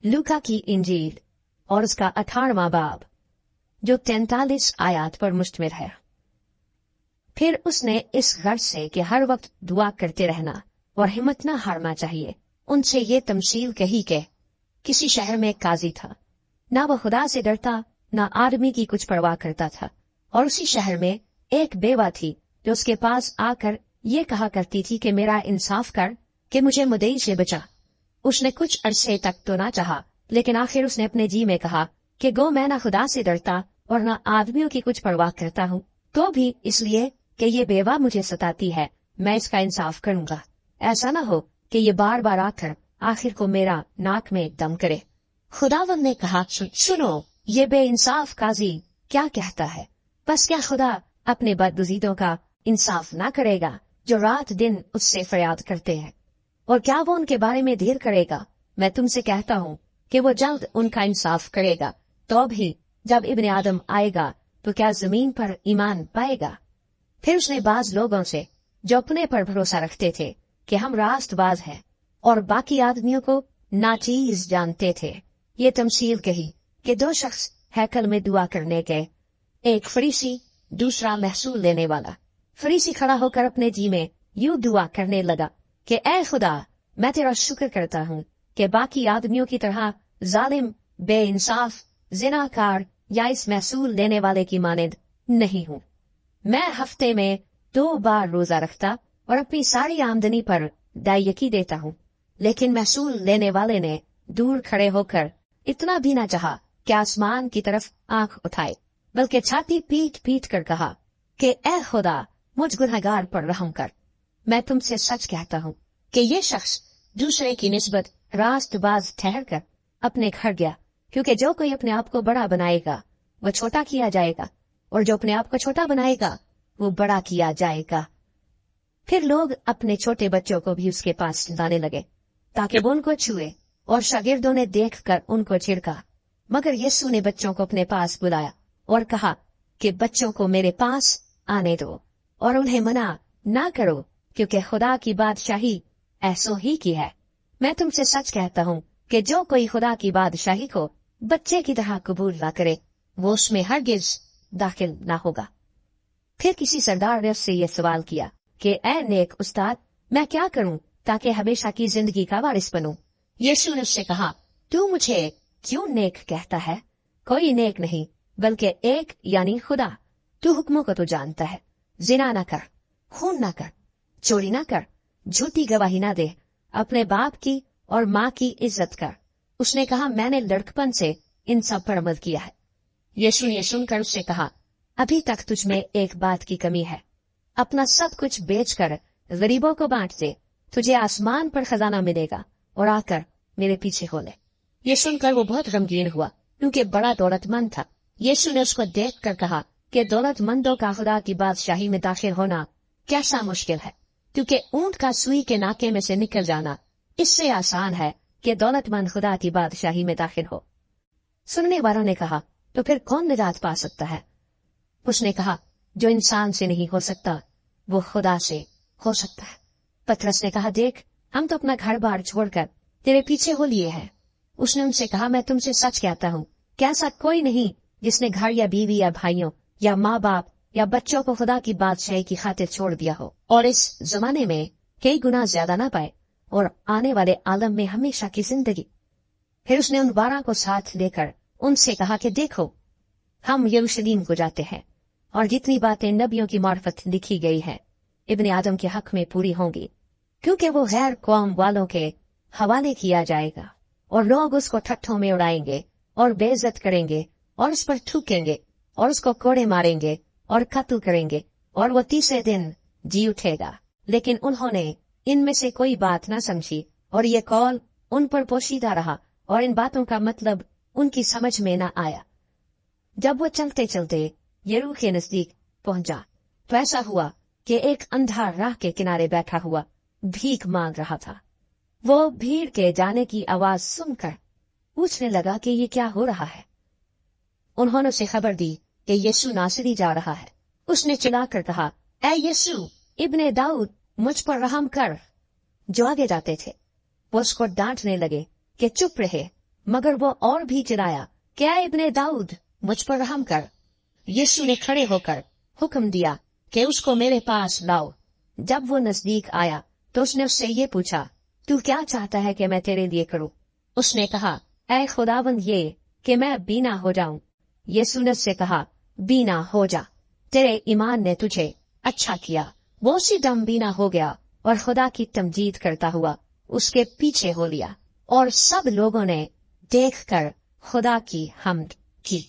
लूका की इंजील और उसका 18वां बाब जो 43 आयत पर मुश्तमिल है। फिर उसने इस गर्ज से कि हर वक्त दुआ करते रहना और हिम्मत न हारना चाहिए, उनसे ये तमसील कही कि किसी शहर में एक काजी था, ना वह खुदा से डरता ना आदमी की कुछ परवाह करता था, और उसी शहर में एक बेवा थी जो उसके पास आकर ये कहा करती थी कि मेरा इंसाफ कर कि मुझे मुद्दई से बचा। उसने कुछ अरसे तक तो ना चाहा, लेकिन आखिर उसने अपने जी में कहा कि गो मैं ना खुदा से डरता और ना आदमियों की कुछ परवाह करता हूँ, तो भी इसलिए कि ये बेवा मुझे सताती है मैं इसका इंसाफ करूंगा। ऐसा ना हो कि ये बार बार आकर आखिर को मेरा नाक में दम करे। खुदावंद ने कहा, सुनो, ये बेइंसाफ काजी क्या कहता है? बस क्या खुदा अपने बदगुजीरों का इंसाफ ना करेगा जो रात दिन उससे फरियाद करते हैं? और क्या वो उनके बारे में देर करेगा? मैं तुमसे कहता हूँ कि वो जल्द उनका इंसाफ करेगा। तो भी जब इब्ने आदम आएगा तो क्या जमीन पर ईमान पाएगा? फिर उसने बाज लोगों से जो अपने पर भरोसा रखते थे कि हम रास्तबाज हैं और बाकी आदमियों को नाचीज जानते थे, ये तमसील कही कि दो शख्स हैकल में दुआ करने गए, एक फरीसी दूसरा महसूल लेने वाला। फरीसी खड़ा होकर अपने जी में यूं दुआ करने लगा कि ऐ खुदा, मैं तेरा शुक्र करता हूँ कि बाकी आदमियों की तरह जालिम, बेइंसाफ, जिनाकार या इस महसूल लेने वाले की मानद नहीं हूँ। मैं हफ्ते में 2 बार रोजा रखता और अपनी सारी आमदनी पर दायकी देता हूँ। लेकिन महसूल लेने वाले ने दूर खड़े होकर इतना भी न चाहा कि आसमान की तरफ आंख उठाए, बल्कि छाती पीट पीट कर कहा कि ऐ खुदा, मुझ गुनहगार पर रहम कर। मैं तुमसे सच कहता हूँ कि ये शख्स दूसरे की निस्बत रास्तबाज ठहर कर अपने घर गया, क्योंकि जो कोई अपने आप को बड़ा बनाएगा वह छोटा किया जाएगा, और जो अपने आप को छोटा बनाएगा वो बड़ा किया जाएगा। फिर लोग अपने छोटे बच्चों को भी उसके पास लाने लगे ताकि वो उनको छुए, और शागिर्दों ने देखकर उनको छिड़का। मगर यीशु ने बच्चों को अपने पास बुलाया और कहा कि बच्चों को मेरे पास आने दो और उन्हें मना ना करो, क्योंकि खुदा की बादशाही ऐसो ही की है। मैं तुमसे सच कहता हूँ कि जो कोई खुदा की बादशाही को बच्चे की तरह कबूल ना करे वो उसमें हरगिज दाखिल ना होगा। फिर किसी सरदार ने उससे ये सवाल किया कि ऐ नेक उस्ताद, मैं क्या करूं ताकि हमेशा की जिंदगी का वारिस बनूं? यीशु ने उससे कहा, तू मुझे क्यों नेक कहता है? कोई नेक नहीं बल्कि एक, यानी खुदा। तू हुक्मों को तो जानता है, जिना ना कर, खून ना कर, चोरी ना कर, झूठी गवाही ना दे, अपने बाप की और माँ की इज्जत कर। उसने कहा, मैंने लड़कपन से इन सब पर अमल किया है। यीशु ने सुनकर उससे कहा, अभी तक तुझ में एक बात की कमी है। अपना सब कुछ बेचकर गरीबों को बांट दे, तुझे आसमान पर खजाना मिलेगा, और आकर मेरे पीछे हो ले। ये सुनकर वो बहुत गमगीन हुआ, क्योंकि बड़ा दौलतमंद था। यीशु ने उसको देखकर कहा कि दौलतमंदों का खुदा की बादशाही में दाखिल होना कैसा मुश्किल है, क्योंकि ऊंट का सुई के नाके में से निकल जाना इससे आसान है कि दौलतमंद खुदा की बादशाही में दाखिल हो। सुनने वालों ने कहा, तो फिर कौन निजात पा सकता है? उसने कहा, जो इंसान से नहीं हो सकता वो खुदा से हो सकता है। पतरस ने कहा, देख, हम तो अपना घर बार छोड़कर तेरे पीछे हो लिए हैं। उसने उनसे कहा, मैं तुमसे सच कहता हूँ कि ऐसा कोई नहीं जिसने घर या बीवी या भाइयों या माँ बाप या बच्चों को खुदा की बादशाही की खातिर छोड़ दिया हो और इस जमाने में कई गुना ज्यादा ना पाए और आने वाले आलम में हमेशा की जिंदगी। फिर उसने उन 12 को साथ लेकर उनसे कहा कि देखो, हम यरूशलेम को जाते हैं, और जितनी बातें नबियों की मार्फत लिखी गई है इब्ने आदम के हक में पूरी होंगी, क्योंकि वो गैर कौम वालों के हवाले किया जाएगा और लोग उसको ठट्ठों में उड़ाएंगे और बेइज्जत करेंगे और उस पर थूकेंगे और उसको कोड़े मारेंगे और कत्ल करेंगे, और वो तीसरे दिन जी उठेगा। लेकिन उन्होंने इनमें से कोई बात न समझी, और ये कौल उन पर पोशीदा रहा और इन बातों का मतलब उनकी समझ में न आया। जब वो चलते चलते यरू के नजदीक पहुंचा तो ऐसा हुआ कि एक अंधा राह के किनारे बैठा हुआ भीख मांग रहा था। वो भीड़ के जाने की आवाज सुनकर पूछने लगा कि ये क्या हो रहा है। उन्होंने उसे खबर दी कि यीशु नासरी जा रहा है। उसने चिल्लाकर कहा, ऐ यीशु इब्ने दाऊद, मुझ पर रहम कर। जो आगे जाते थे वो उसको डांटने लगे कि चुप रहे, मगर वो और भी चिल्लाया, क्या इब्ने दाऊद, मुझ पर रहम कर। यीशु ने खड़े होकर हुक्म दिया कि उसको मेरे पास लाओ। जब वो नजदीक आया तो उसने उससे ये पूछा, तू क्या चाहता है कि मैं तेरे लिए करूं? उसने कहा, ऐ खुदावंद, ये कि मैं बीना हो जाऊं। यीशु ने उससे कहा, बीना हो जा, तेरे ईमान ने तुझे अच्छा किया। वो उसी दम बीना हो गया और खुदा की तमजीद करता हुआ उसके पीछे हो लिया, और सब लोगों ने देखकर खुदा की हम्द की।